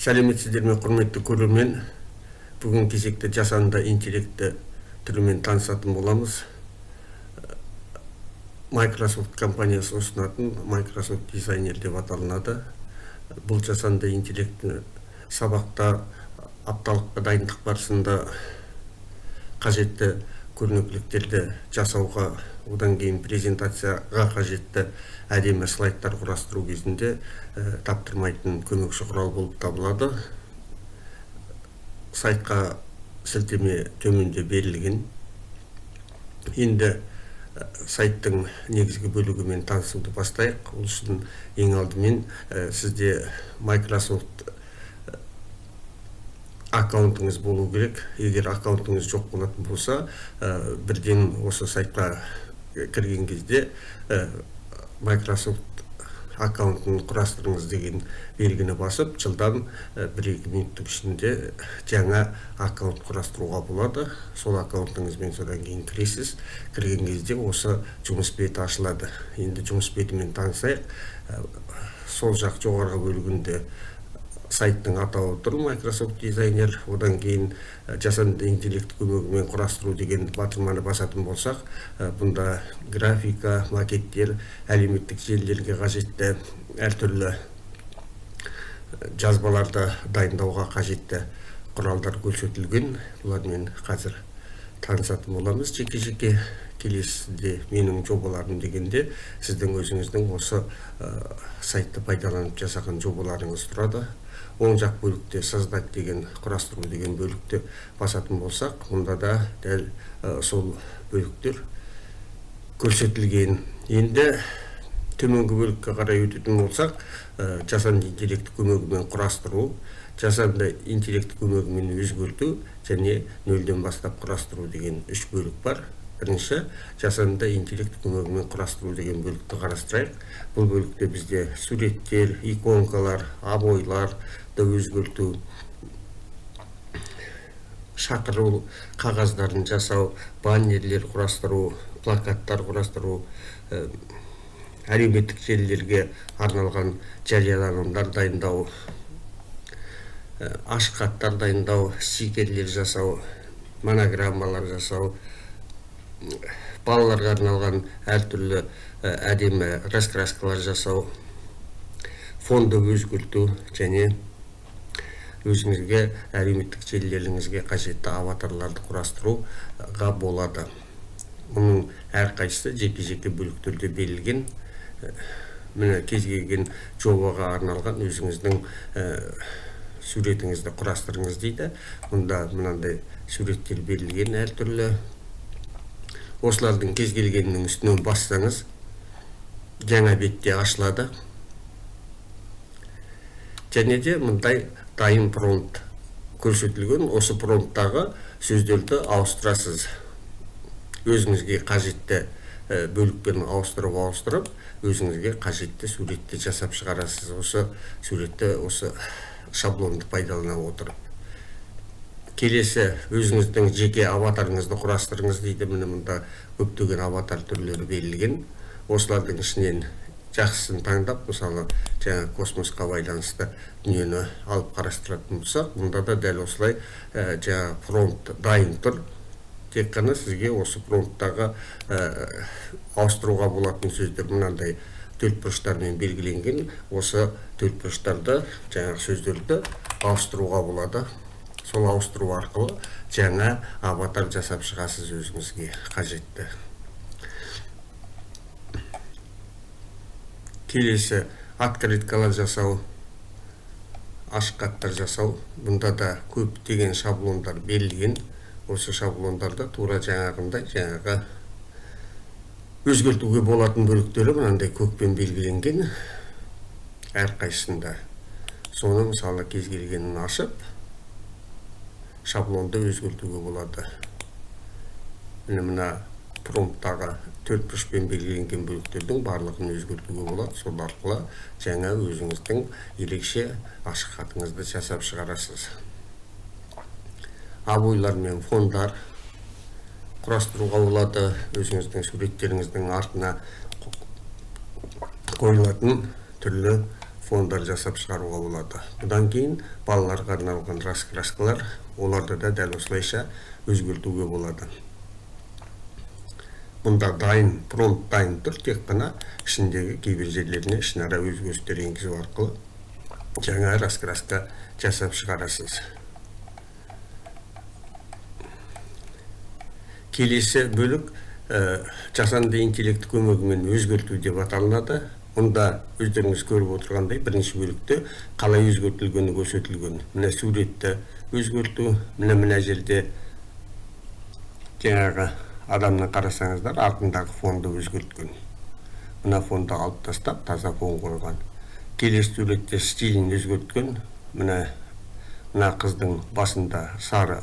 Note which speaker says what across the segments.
Speaker 1: Сәлеметсіздер ме, құрметті көрермен. Бүгін кезекті жасанды интеллекті түрімен танысатын боламыз. Microsoft компаниясы ұсынатын Microsoft дизайнер деп аталынады. Бұл жасанды интеллекті сабақта апталыққа дайындық барысында қажетті көрнекіліктерді жасауға, одан кейін презентацияға қажетті әдемі слайдтар құрастыру кезінде таптырмайтын көмекші құрал болып табылады. Сайтқа сілтеме төменде берілген. Енді сайттың негізгі бөлігімен танысуды бастайық. Ол үшін ең алдымен сізде Microsoft аккаунтыңыз болу керек. Егер аккаунтыңыз жоқ болатын болса, бірден осы сайтқа кірген кезде Microsoft аккаунтын құрастырыңыз деген белгіні басып, жылдам 1-2 минуттың ішінде жаңа аккаунт құрастыруға болады. Сол аккаунтыңызбен содан кейін кіресіз. Кірген кезде осы жұмыс беті ашылады. Енді жұмыс бетімен танысайық. Сол жақ жоғарғы бөлігінде сайттың атауы тұр, Microsoft дизайнер. Одан кейін жасанды интеллект көмегімен құрастыру деген батырманы басатын болсақ, бұнда графика, макеттер, әлеуметтік желілерге қажетті әртүрлі жазбаларды дайындауға қажетті құралдар көрсетілген. Бұлармен қазір танысатын боламыз. Жеке-жеке келесіде менің жобаларым дегенде сіздің өзіңіздің осы сайтты пайдаланып жасаған жобаларыңыз тұрады. Оң жақ бөлікте создать деген, құрастыру деген бөлікте басатын болсақ, мұнда да дәл сол бөліктер көрсетілген. Енді төменгі бөлікке қарай өтетін болсақ, жасанды интеллект көмегімен құрастыру, жасанды интеллект көмегімен өзгерту және нөлден бастап құрастыру деген 3 бөлік бар. Бірінші, жасанды интеллект көмегімен құрастыру деген бөлікті қарастырайық. Бұл бөлікте бізде суреттер, иконкалар, обойларды өзгерту, шақыру қағаздарын жасау, баннерлер құрастыру, плакаттар құрастыру, әлеуметтік желілерге арналған жарияланымдар дайындау, ашық хаттар дайындау, стикерлер жасау, монограммалар жасау, балаларға арналған әртүрлі әдемі раскраскалар жасау, фонды өзгерту және өзіңізге әлеуметтік желілеріңізге қажетті аватарларды құрастыруға болады. Мұның әрқайсысы жеке-жеке бөліктерде берілген. Міне кез келген жобаға арналған өзіңіздің суретіңізді құрастырыңыз дейді. Мұнда мынандай суреттер берілген әртүрлі. Осылардың кез келгенінің үстінен бассаңыз, жаңа бетте ашылады. Және де мұндай дайын промпт көрсетілген. Осы промпттағы сөздерді ауыстырасыз. Өзіңізге қажетті бөлікпен ауыстырып, өзіңізге қажетті суретті жасап шығарасыз. Осы суретті, осы шаблонды пайдалана отырып. Келесі, өзіңіздің жеке аватарыңызды құрастырыңыз дейді. Міне мұнда көптеген аватар түрлері берілген. Осылардың ішінен жақсысын таңдап, мысалы, жаңа космосқа байланысты дүниені алып қарастыратын болсақ, мұнда да дәл осылай жаңа промпт дайын тұр. Тек қана сізге осы промпттағы ауыстыруға болатын сөздер мынандай төртбұрыштармен белгіленген. Осы төртбұрыштарды, жаңа сөздерді ауыстыруға болады. Сол ауыстыру арқылы жаңа аватар жасап шығасыз өзіңізге қажетті. Келесі, открыткалар жасау, ашық хаттар жасау. Бұнда да көптеген шаблондар берілген. Осы шаблондарды тура жаңағы өзгертуге болатын бөліктері мынандай көкпен белгіленген. Әрқайсында соны мысалы кез келгенін ашып, шаблонды өзгертуге болады. Мына промпттағы төртбұрышпен белгіленген бөліктердің барлығын өзгертуге болады. Сол арқылы жаңа өзіңіздің ерекше ашық хатыңызды жасап шығарасыз. Обойлар мен фондар құрастыруға болады. Өзіңіздің суреттеріңіздің артына қойылатын түрлі фондар жасап шығаруға болады. Бұдан кейін балаларға арналған раскраскалар, оларды да дәл осылайша өзгертуге болады. Мұнда дайын, промпт дайын тұр, тек қана ішіндегі кейбір жерлеріне ішінара өзгерістер енгізу арқылы жаңа раскраска жасап шығарасыз. Келесі бөлік жасанды интеллект көмегімен өзгерту деп аталынады. Мұнда өздеріңіз көріп отырғандай бірінші бөлікте қалай өзгертілгені көрсетілген. Мына суретті өзгерту, мына жерде жаңағы адамны қарасаңыздар, артындағы фонды өзгерткен. Мына фонды алып тастап, таза фон қойған. Келесі суретте стилін өзгерткен. Мына қыздың басында сары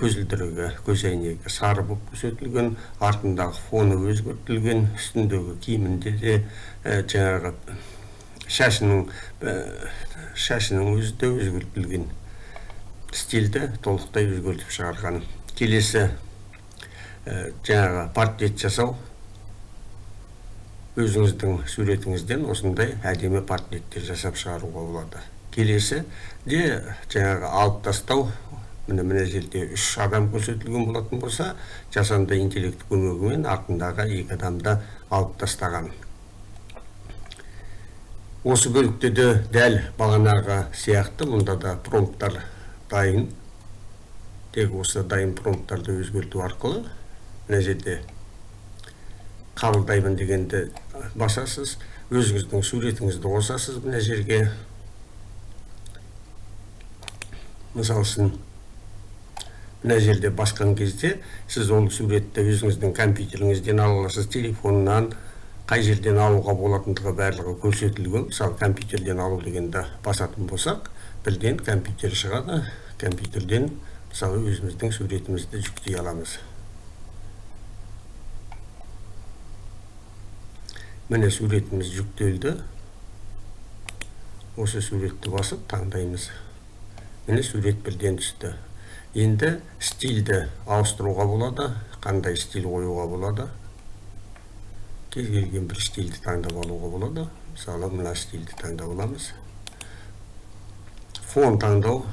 Speaker 1: көзілдірігі, көзәйнегі сары болып көрсетілген, артындағы фоны өзгертілген, үстіндегі киімінде де жаңағы шашының өзі де өзгертілген. Стильді толықтай өзгертіп шығарған. Келесі жаңағы портрет жасау. Өзіңіздің суретіңізден осындай әдемі портреттер жасап шығаруға болады. Келесі де жаңағы алып тастау. Мына жерде 3 адам көрсетілген болатын болса, жасанды интеллект көмегімен артындағы 2 адамды алып тастаған. Осы бөлікте де дәл бағанағы сияқты, мұнда да промпттар дайын. Тек осы дайын промпттарды өзгерту арқылы мына жерде қабылдаймын дегенді басасыз, өзіңіздің суретіңізді қосасыз мына жерге. Мысалы үшін мына жерде басқан кезде сіз ол суретті өзіңіздің компьютеріңізден ала аласыз, телефоннан, қай жерден алуға болатындығы барлығы көрсетілген. Мысалы компьютерден алу дегенді басатын болсақ, бірден компьютер шығады. Компьютерден мысалы өзіміздің суретімізді жүктей аламыз. Міне суретіміз жүктелді. Осы суретті басып таңдаймыз. Міне сурет бірден түсті. Енді стильді ауыстыруға болады, қандай стиль қоюға болады. Кез келген бір стильді таңдап алуға болады. Мысалы, мына стильді таңдап аламыз. Фон таңдау.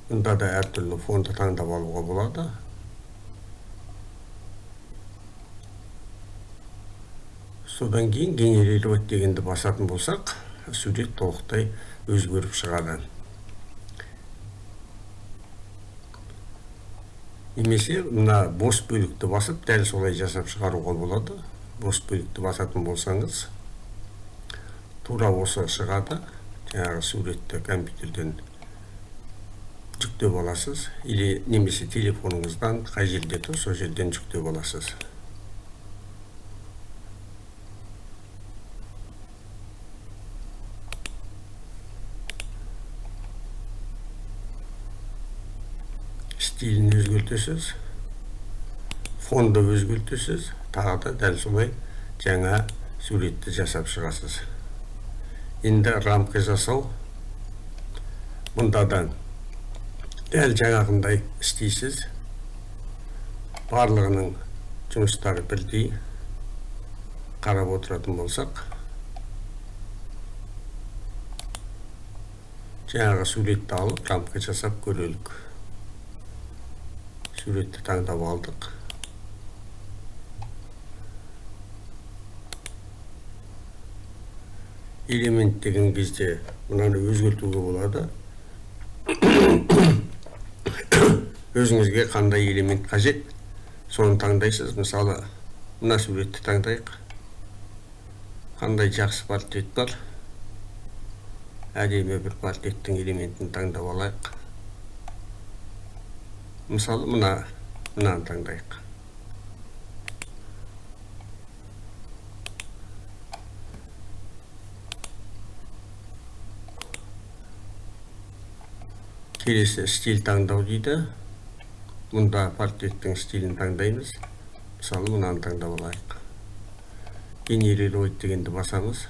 Speaker 1: Мұнда да әртүрлі фонды таңдап алуға болады. Содан кейін генерировать дегенді басатын болсақ, сурет толықтай өзгеріп шығады. Немесе мына бос бөлікті басып, дәл солай жасап шығаруға болады. Бос бөлікті басатын болсаңыз, тура осы шығады. Жаңағы суретті компьютерден жүктеп аласыз, или немесе телефоныңыздан қай жерде тұр, сол жерден жүктеп аласыз. Стилін өзгертесіз, фонды өзгертесіз, тағы да дәл солай жаңа суретті жасап шығасыз. Енді рамка жасау. Мұнда да дәл жаңағындай істейсіз. Барлығының жұмыстары бірдей. Қарап отыратын болсақ, жаңағы суретті алып, рамка жасап көрелік. Суретті таңдап алдық. Элемент деген кезде мұнаны өзгертуге болады. Өзіңізге қандай элемент қажет, соны таңдайсыз. Мысалы, мына суретті таңдайық. Қандай жақсы портрет бар. Әдемі бір портреттің элементін таңдап алайық. Мысалы, мынаны таңдайық. Келесі стиль таңдау дейді. Мұнда портреттің стилін таңдаймыз. Мысалы, мынаны таңдап алайық. Генерировать дегенді басамыз.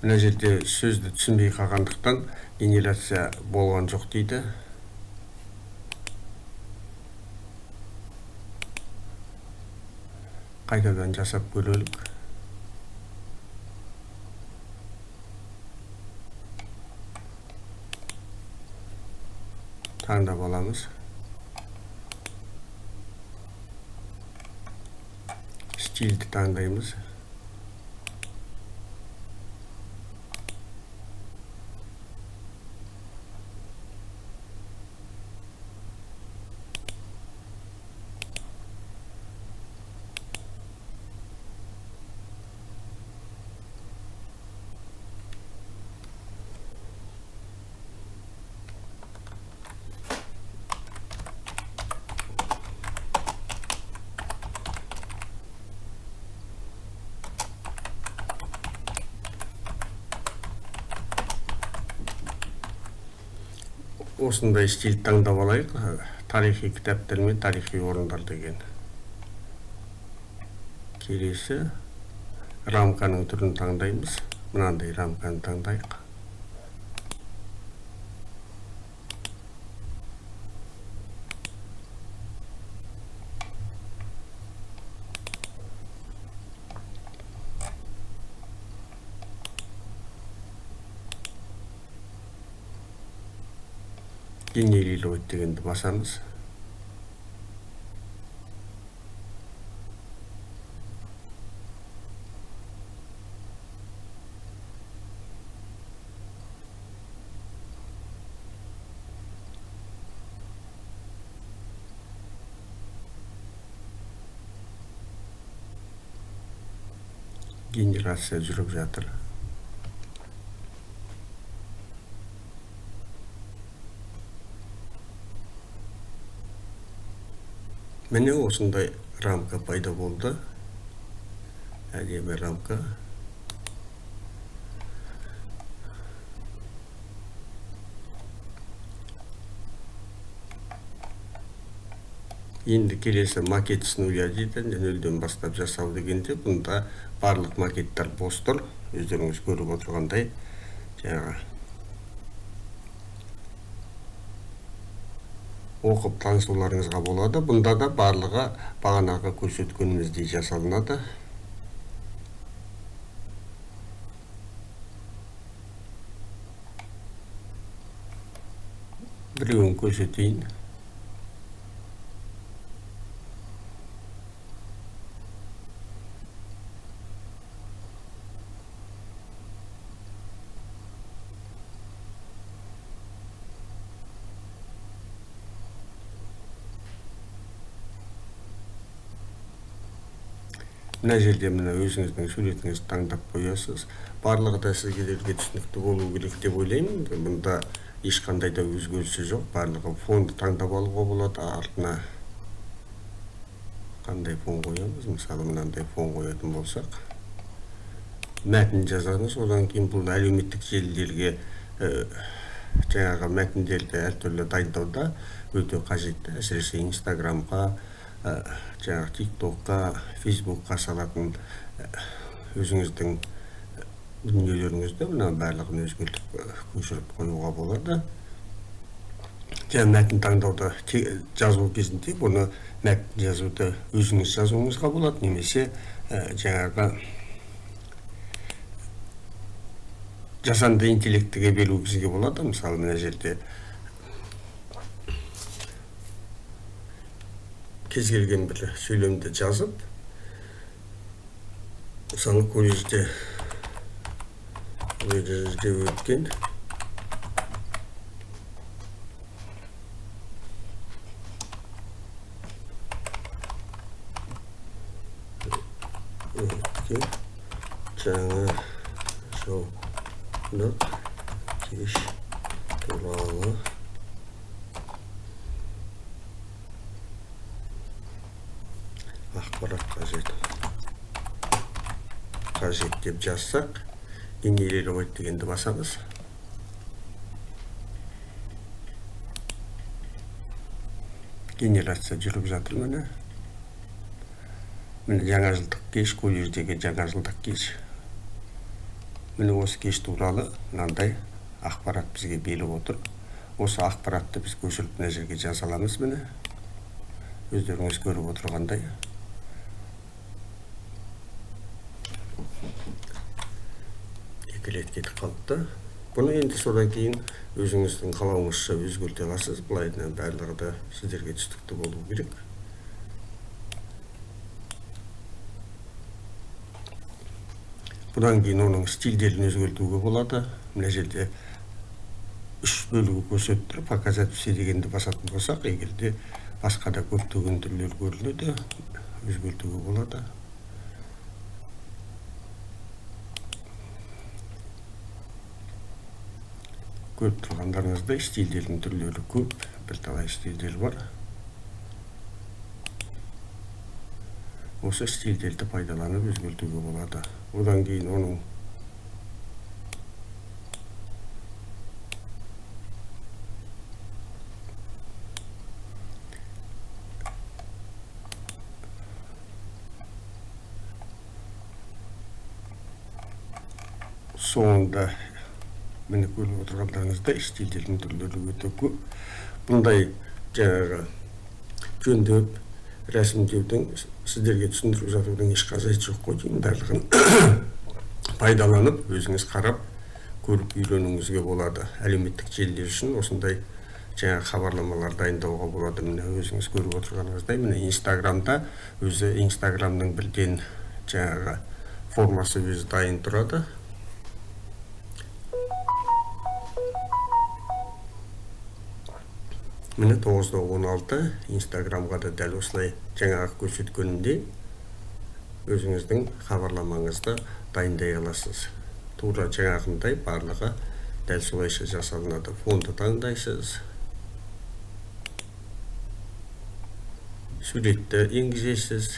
Speaker 1: мына жерде сөзді түсінбей қалғандықтан генерация болған жоқ дейді. Қайтадан жасап көрелік. Таңдап аламыз. Стильді таңдаймыз. Осындай стиль таңдап алайық. Тарихи кітаптар мен тарихи орындар деген. Келесі рамканың түрін таңдаймыз. Мынандай рамканы таңдайық. Генерировать дегенді басамыз. Генерация жүріп жатыр. Міне осындай рамка пайда болды. Әдемі рамка. Енді келесі макет с нуля дейді. Нөлден бастап жасау дегенде бұнда барлық макеттер бос тұр. Өздеріңіз көріп отырғандай жаңағы оқып танысуларыңызға болады. Бұнда да барлығы бағанағы көрсеткеніміздей жасалынады. Біреуін көрсетейін. Мына жерде мына өзіңіздің суретіңізді таңдап қоясыз. Барлығы да сізге түсінікті болу керек деп ойлаймын. Бұнда ешқандай да өзгерісі жоқ. Барлығы фонды таңдап алуға болады. Артына қандай фон қоямыз? Мысалы, мынандай фон қоятын болсақ, мәтін жазамыз. Одан кейін бұл әлеуметтік желілерге жаңағы мәтіндерді әртүрлі дайындауда өте қажетті. Әсіресе Инстаграмға, жаңағы тиктокқа, фейсбукқа салатын өзіңіздің дүниелеріңізді мына барлығын өзгертіп көшіріп қоюға болады. Жаңа мәтін таңдауда жазу кезінде бұны мәтін жазуды өзіңіз жазуыңызға болады, немесе жаңағы жасанды интеллектіге беруіңізге болады. Мысалы, мына жерде кез келген бір сөйлемді жазып, мысалы колледжде өткен жаңа жаулық кеш туралы ақпарат қажет деп жазсақ, генерировать дегенді басамыз. Генерация жүріп жатыр міне. Міне жаңа жылдық кеш, колледждегі жаңа жылдық кеш. міне осы кеш туралы мынандай ақпарат бізге беріп отыр. Осы ақпаратты біз көшіріп мына жерге жаза аламыз. Міне өздеріңіз көріп отырғандай. Екі рет кетіп қалыпты. Бұны енді содан кейін өзіңіздің қалауыңызша өзгерте аласыз. Былайынан барлығы да сіздерге түстікті болу керек. Бұдан кейін оның стильдерін өзгертуге болады. Мына жерде 3 бөлігі көрсетіп, показать все дегенді басатын болсақ, егерде басқа да көптеген түрлер көрінеді, өзгертуге болады. Көріп тұрғандарыңыздай стильдердің түрлері көп, бірталай стильдер бар. Осы стильдерді пайдаланып өзгертуге болады. Одан кейін оның соңында мені көріп отырғандарыңызда стильдердің түрлері өте көп. Бұндай жаңағы жөндеп, рәсімдеудің, сіздерге түсіндіріп жатудың еш қажеті жоқ қой деймін. Барлығын пайдаланып, өзіңіз қарап, көріп үйренуіңізге болады. Әлеуметтік желілер үшін осындай жаңағы хабарламалар дайындауға болады. Міне өзіңіз көріп отырғаныңыздай, міне Инстаграмда өзі Инстаграмның бірден жаңағы формасы өзі дайын тұрады. Міне 9-16 Инстаграмға да дәл осылай жаңағы көрсеткенінде өзіңіздің хабарламаңызды дайындай аласыз. Тура жаңағындай барлығы дәл солайша жасалынады. Фонды таңдайсыз, суретті енгізесіз,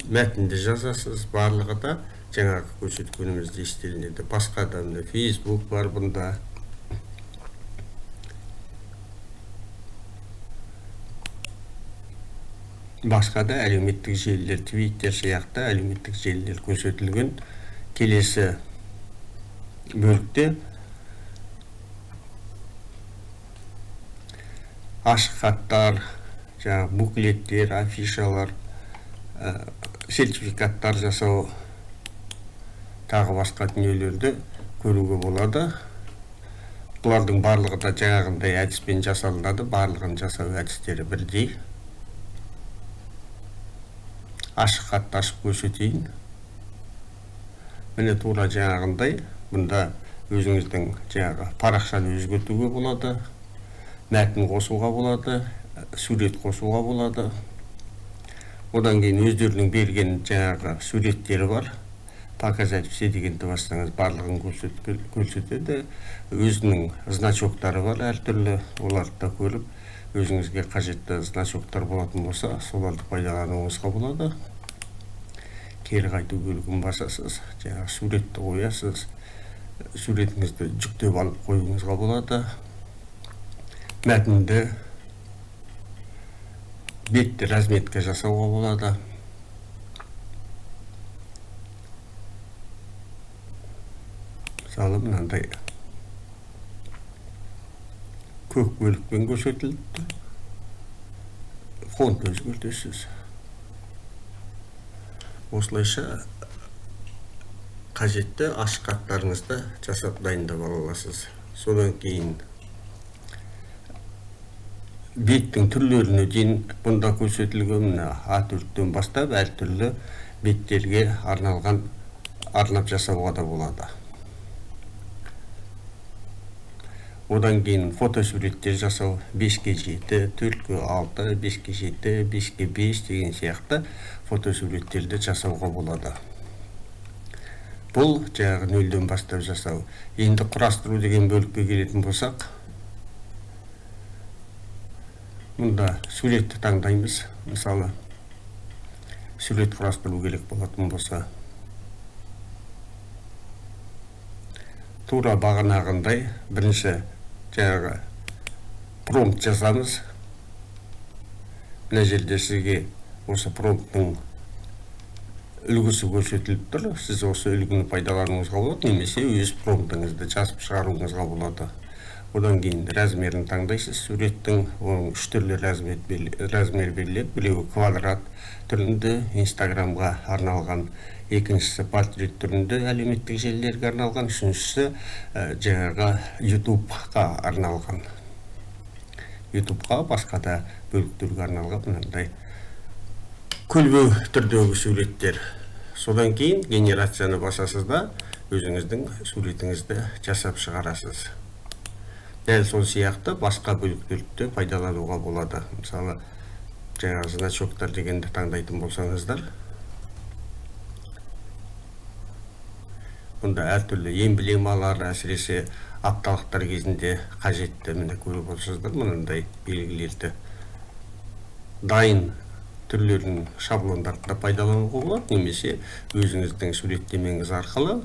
Speaker 1: мәтінді жазасыз, барлығы да жаңағы көрсеткенімізде істелінеді. Басқа да міне Facebook бар бұнда. Басқа да әлеуметтік желілер, Twitter сияқты әлеуметтік желілер көрсетілген. Келесі бөлікте ашық хаттар, жаңағы буклеттер, афишалар, сертификаттар жасау, тағы басқа дүниелерді көруге болады. Бұлардың барлығы да жаңағындай әдіспен жасалынады. Барлығын жасау әдістері бірдей. Ашық хатты ашып көрсетейін. Міне тура жаңағындай, бұнда өзіңіздің жаңағы парақшаны өзгертуге болады, мәтін қосуға болады, сурет қосуға болады. Одан кейін өздерінің берген жаңағы суреттері бар. Показать все дегенді бастаңыз барлығын көрсетеді. Өзінің значоктары бар әртүрлі, оларды да көріп, өзіңізге қажетті значоктар болатын болса, соларды пайдалануыңызға болады. Кері қайту бөлігін басасыз, жаңағы суретті қоясыз, суретіңізді жүктеп алып қоюыңызға болады. Мәтінді, бетті разметка жасауға болады. Мысалы, мынандай көк бөлікпен көрсетілді. Фонд өзгертесіз. Осылайша қажетті ашық хаттарыңызды жасап дайындап ала аласыз. Содан кейін беттің түрлеріне дейін бұнда көрсетілген A4-тен бастап әртүрлі беттерге арнап жасауға да болады. Одан кейін фотосуреттер жасау 5x7, 4x6, 5x7, 5x5 деген сияқты фотосуреттерді жасауға болады. Бұл жаңағы 0-ден бастап жасау. Енді құрастыру деген бөлікке келетін болсақ, мұнда суретті таңдаймыз. Мысалы, сурет құрастыру керек болатын болса, тура бағанағындай бірінші жаңағы промпт жазамыз. Мына жерде сізге осы промпттың үлгісі көрсетіліп тұр. Сіз осы үлгіні пайдалануыңызға болады, немесе өз промптыңызды жазып шығаруыңызға болады. Одан кейін размерін таңдайсыз. Суреттің оның 3 түрлі размер беріледі. Біреуі квадрат түрінде Инстаграмға арналған, екіншісі портрет түрінде әлеуметтік желілерге арналған, үшіншісі жаңағы ютубқа арналған. Ютубқа басқа да бөліктерге арналған мынандай көлбеу түрдегі суреттер. Содан кейін генерацияны басасыз да өзіңіздің суретіңізді жасап шығарасыз. Дәл сол сияқты басқа бөліктерді пайдалануға болады. Мысалы, жаңағы значоктар дегенді таңдайтын болсаңыздар, бұнда әртүрлі эмблемалар, әсіресе апталықтар кезінде қажетті, міне көріп отырсыздар, мынандай белгілерді дайын түрлерін шаблондарды пайдалануға болады, немесе өзіңіздің суреттемеңіз арқылы,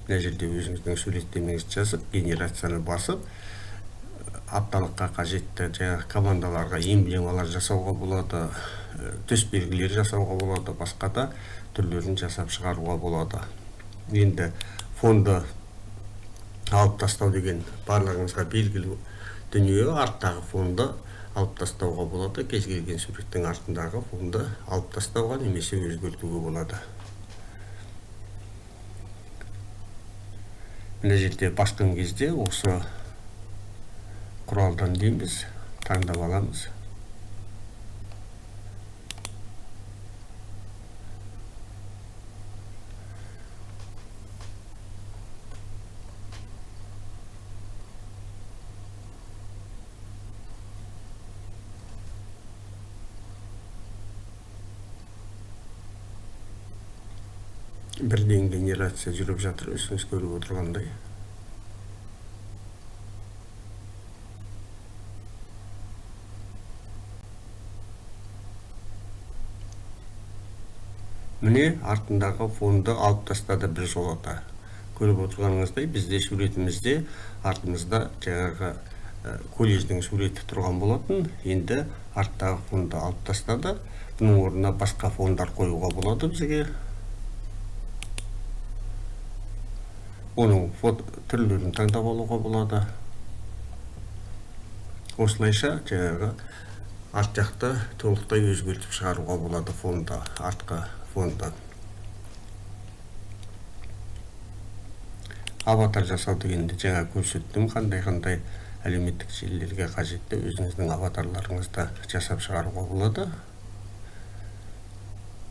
Speaker 1: мына жерде өзіңіздің суреттемеңізді жазып, генерацияны басып, апталыққа қажетті жаңағы командаларға эмблемалар жасауға болады, түс белгілер жасауға болады, басқа да түрлерін жасап шығаруға болады. Енді фонды алып тастау деген барлығыңызға белгілі дүние. Арттағы фонды алып тастауға болады, кез келген суреттің артындағы фонды алып тастауға немесе өзгертуге болады. Мына жерде басқан кезде осы құралдан дейміз, таңдап аламыз. Бірден генерация жүріп жатыр, өзіңіз көріп отырғандай. Міне артындағы фонды алып тастады бір жолата. Көріп отырғаныңыздай, бізде суретімізде артымызда жаңағы колледждің суреті тұрған болатын. Енді арттағы фонды алып тастады. Бұның орнына басқа фондар қоюға болады бізге. Оның түрлерін таңдап алуға болады. Осылайша жаңағы арт жақты толықтай өзгертіп шығаруға болады фонды, артқы фонды. Аватар жасау дегенде жаңа көрсеттім, қандай әлеуметтік желілерге қажетті өзіңіздің аватарларыңызды жасап шығаруға болады.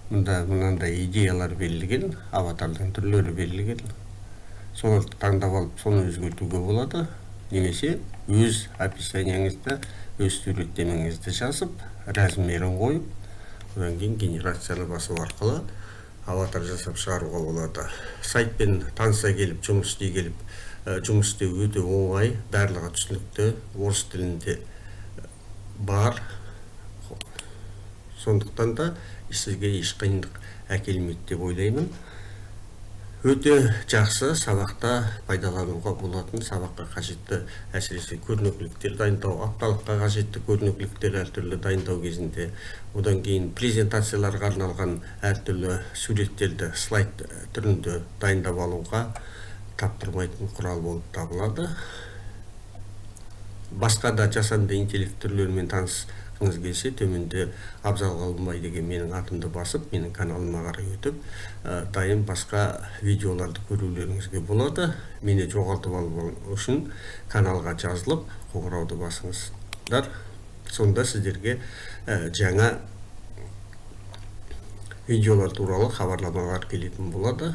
Speaker 1: Мұнда мынандай идеялар берілген, аватардың түрлері берілген. Соларды таңдап алып, соны өзгертуге болады. Немесе өз описанияңызды, өз суреттемеңізді жазып, размерін қойып, одан кейін генерацияны басу арқылы аватар жасап шығаруға болады. Сайтпен таныса келіп, жұмыс істеу өте оңай, барлығы түсінікті, орыс тілінде бар. Сондықтан да сізге еш қиындық әкелмейді деп ойлаймын. Өте жақсы сабақта пайдалануға болатын, сабаққа қажетті әсіресе көрнекіліктер дайындау, апталыққа қажетті көрнекіліктер әртүрлі дайындау кезінде, одан кейін презентацияларға арналған әртүрлі суреттерді слайд түрінде дайындап алуға таптырмайтын құрал болып табылады. Басқа да жасанды интеллект түрлерімен танысқыңыз келсе, төменде Абзал Қалдымбай деген менің атымды басып, менің каналыма қарай өтіп, дайын басқа видеоларды көрулеріңізге болады. Мені жоғалтып алу үшін каналға жазылып, қоңырауды басыңыздар. Сонда сіздерге жаңа видеолар туралы хабарламалар келетін болады.